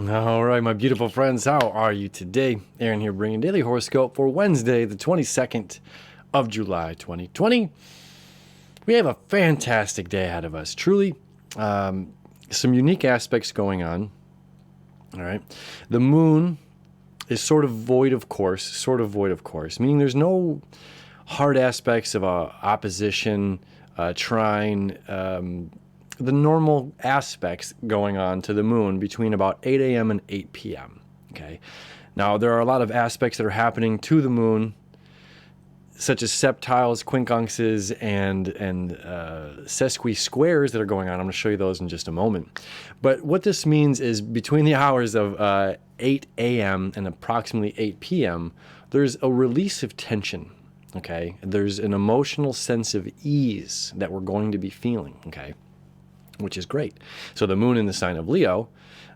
All right, my beautiful friends, how are you today? Aaron here bringing daily horoscope for Wednesday, the 22nd of July, 2020. We have a fantastic day ahead of us. Truly, some unique aspects going on. All right. The moon is sort of void of course, meaning there's no hard aspects of opposition, trine, the normal aspects going on to the moon between about 8 a.m. and 8 p.m. Okay. Now, there are a lot of aspects that are happening to the moon, such as septiles, quincunxes, and sesqui-squares that are going on. I'm going to show you those in just a moment. But what this means is between the hours of 8 a.m. and approximately 8 p.m., there's a release of tension. Okay. There's an emotional sense of ease that we're going to be feeling. Okay. Which is great. So the moon in the sign of Leo,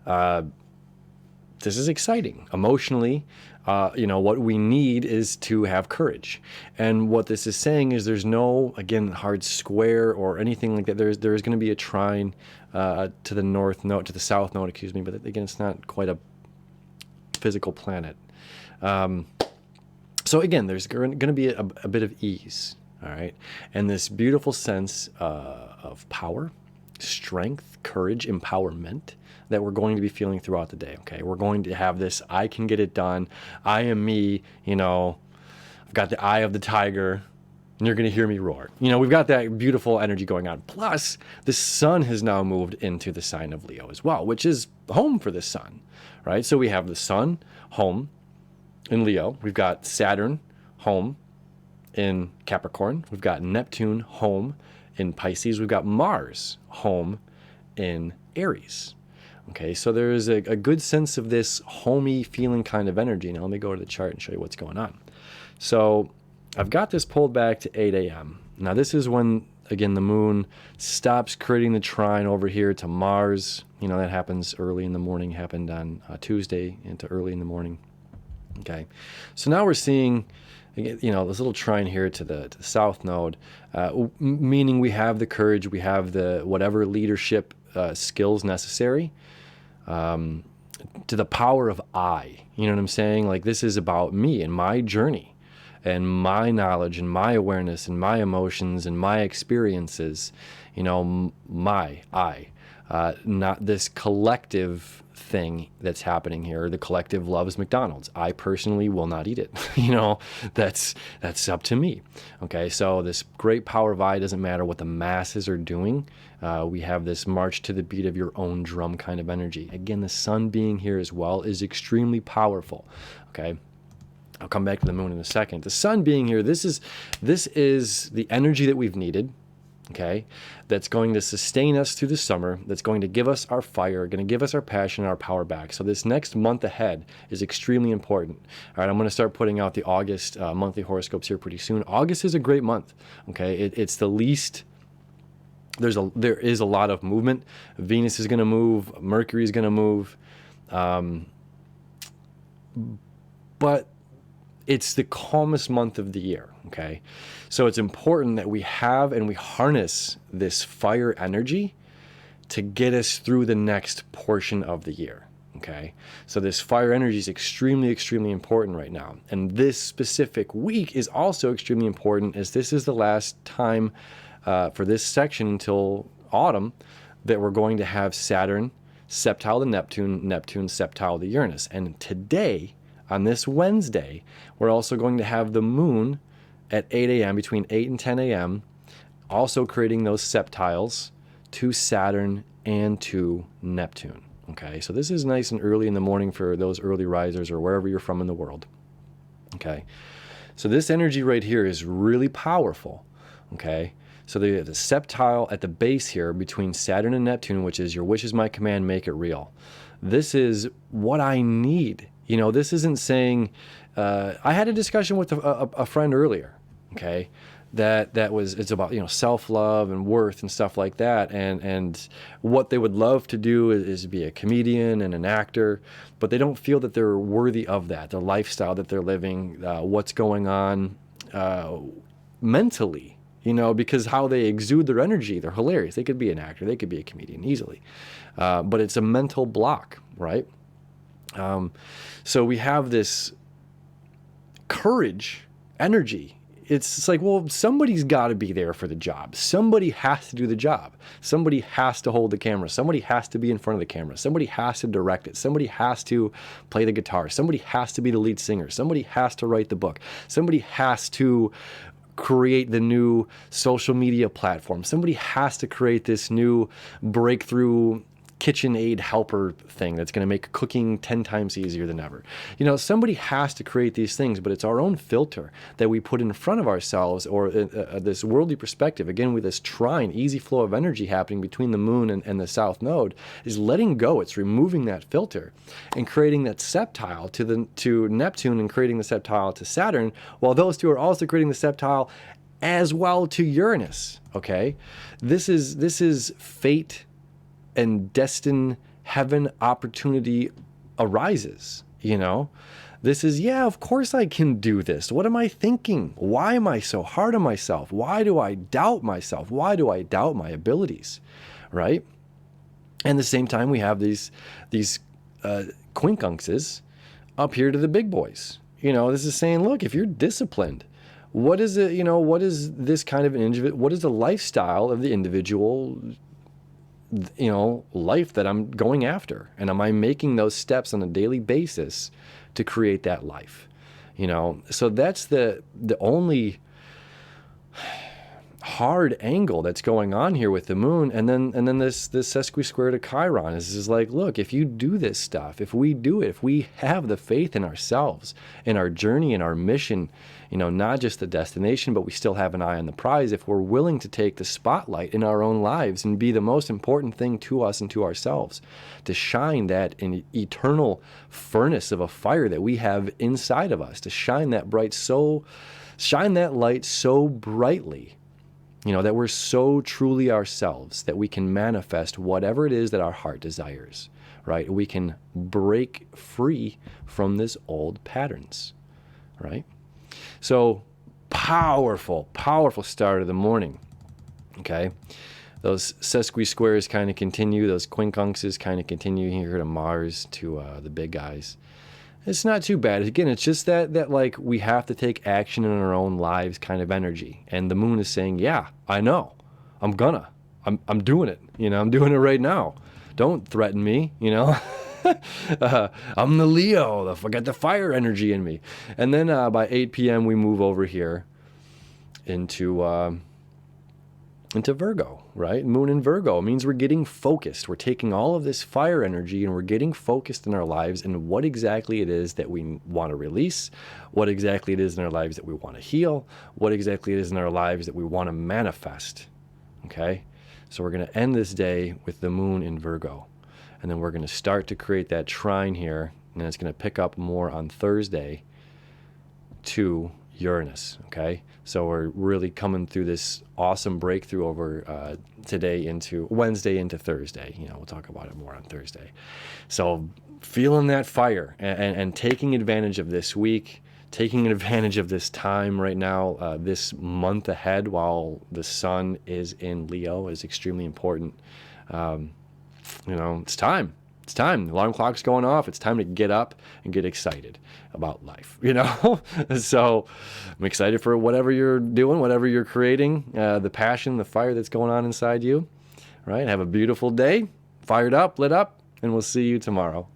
this is exciting. Emotionally, what we need is to have courage. And what this is saying is there's no, again, hard square or anything like that. There is going to be a trine to the north node, to the south node, excuse me. But again, it's not quite a physical planet. So again, there's going to be a bit of ease, all right? And this beautiful sense of power, strength, courage, empowerment that we're going to be feeling throughout the day. Okay, we're going to have this I can get it done, I am me, I've got the eye of the tiger and you're going to hear me roar. We've got that beautiful energy going on. Plus, the sun has now moved into the sign of Leo as well, which is home for the sun, right? So we have the sun home in Leo, we've got Saturn home in Capricorn, we've got Neptune home in Pisces, we've got Mars home in Aries. Okay, so there is a good sense of this homey feeling kind of energy. Now let me go to the chart and show you what's going on. So I've got this pulled back to 8 a.m. Now this is when, again, the moon stops creating the trine over here to Mars. That happens early in the morning, happened on Tuesday into early in the morning. Okay, so now we're seeing this little trine here to the south node, meaning we have the courage, we have the whatever leadership skills necessary to the power of I. You know what I'm saying? Like, this is about me and my journey and my knowledge and my awareness and my emotions and my experiences. My I, not this collective thing that's happening here. The collective loves McDonald's. I personally will not eat it. That's up to me. Okay, so this great power of I, doesn't matter what the masses are doing. We have this march to the beat of your own drum kind of energy. Again, the sun being here as well is extremely powerful. Okay, I'll come back to the moon in a second. The sun being here, this is the energy that we've needed. Okay, that's going to sustain us through the summer, that's going to give us our fire, going to give us our passion and our power back. So this next month ahead is extremely important. All right, I'm going to start putting out the August monthly horoscopes here pretty soon. August is a great month. Okay, it's the least, there is a lot of movement. Venus is going to move, Mercury is going to move, but it's the calmest month of the year. Okay, so it's important that we have and we harness this fire energy to get us through the next portion of the year. Okay, so this fire energy is extremely, extremely important right now. And this specific week is also extremely important, as this is the last time for this section until autumn that we're going to have Saturn septile to Neptune, Neptune septile to Uranus. And today, on this Wednesday, we're also going to have the moon at 8 a.m., between 8 and 10 a.m., also creating those septiles to Saturn and to Neptune. Okay, so this is nice and early in the morning for those early risers or wherever you're from in the world. Okay, so this energy right here is really powerful. Okay, so the septile at the base here between Saturn and Neptune, which is your wish is my command, make it real. This is what I need. This isn't saying, I had a discussion with a friend earlier, okay, it's about, self-love and worth and stuff like that. And what they would love to do is be a comedian and an actor, but they don't feel that they're worthy of that, the lifestyle that they're living, what's going on mentally, because how they exude their energy, they're hilarious. They could be an actor, they could be a comedian easily. But it's a mental block, right? So we have this courage, energy. It's like, well, somebody's got to be there for the job. Somebody has to do the job. Somebody has to hold the camera. Somebody has to be in front of the camera. Somebody has to direct it. Somebody has to play the guitar. Somebody has to be the lead singer. Somebody has to write the book. Somebody has to create the new social media platform. Somebody has to create this new breakthrough KitchenAid helper thing that's going to make cooking 10 times easier than ever. Somebody has to create these things, but it's our own filter that we put in front of ourselves, or this worldly perspective, again, with this trine, easy flow of energy happening between the moon and the south node, is letting go. It's removing that filter and creating that septile to Neptune, and creating the septile to Saturn, while those two are also creating the septile as well to Uranus. Okay, this is fate and destined heaven opportunity arises. This is, yeah, of course I can do this. What am I thinking? Why am I so hard on myself? Why do I doubt myself? Why do I doubt my abilities? Right? And at the same time, we have these quincunxes up here to the big boys. This is saying, look, if you're disciplined, what is it, what is this kind of an individual, what is the lifestyle of the individual life that I'm going after? And am I making those steps on a daily basis to create that life? So that's the only hard angle that's going on here with the moon. And then this sesqui-square to Chiron is like, look, if you do this stuff, if we do it, if we have the faith in ourselves, in our journey, in our mission, not just the destination, but we still have an eye on the prize, if we're willing to take the spotlight in our own lives and be the most important thing to us and to ourselves, to shine that in eternal furnace of a fire that we have inside of us, to shine that light so brightly, that we're so truly ourselves, that we can manifest whatever it is that our heart desires, right? We can break free from this old patterns, right? So powerful, powerful start of the morning, okay? Those sesqui-squares kind of continue, those quincunxes kind of continue here to Mars, to the big guys. It's not too bad. Again, it's just that like we have to take action in our own lives kind of energy. And the moon is saying, yeah, I know. I'm doing it. I'm doing it right now. Don't threaten me, I'm the Leo. I got the fire energy in me. And then by 8 p.m. we move over here into Virgo, right? Moon in Virgo means we're getting focused. We're taking all of this fire energy and we're getting focused in our lives and what exactly it is that we want to release, what exactly it is in our lives that we want to heal, what exactly it is in our lives that we want to manifest, okay? So we're going to end this day with the moon in Virgo, and then we're going to start to create that trine here, and it's going to pick up more on Thursday to Uranus, okay? So we're really coming through this awesome breakthrough over today into Wednesday into Thursday. We'll talk about it more on Thursday. So feeling that fire and taking advantage of this week, taking advantage of this time right now, this month ahead while the sun is in Leo is extremely important. It's time. It's time. The alarm clock's going off. It's time to get up and get excited about life, So I'm excited for whatever you're doing, whatever you're creating, the passion, the fire that's going on inside you, right? Have a beautiful day, fired up, lit up, and we'll see you tomorrow.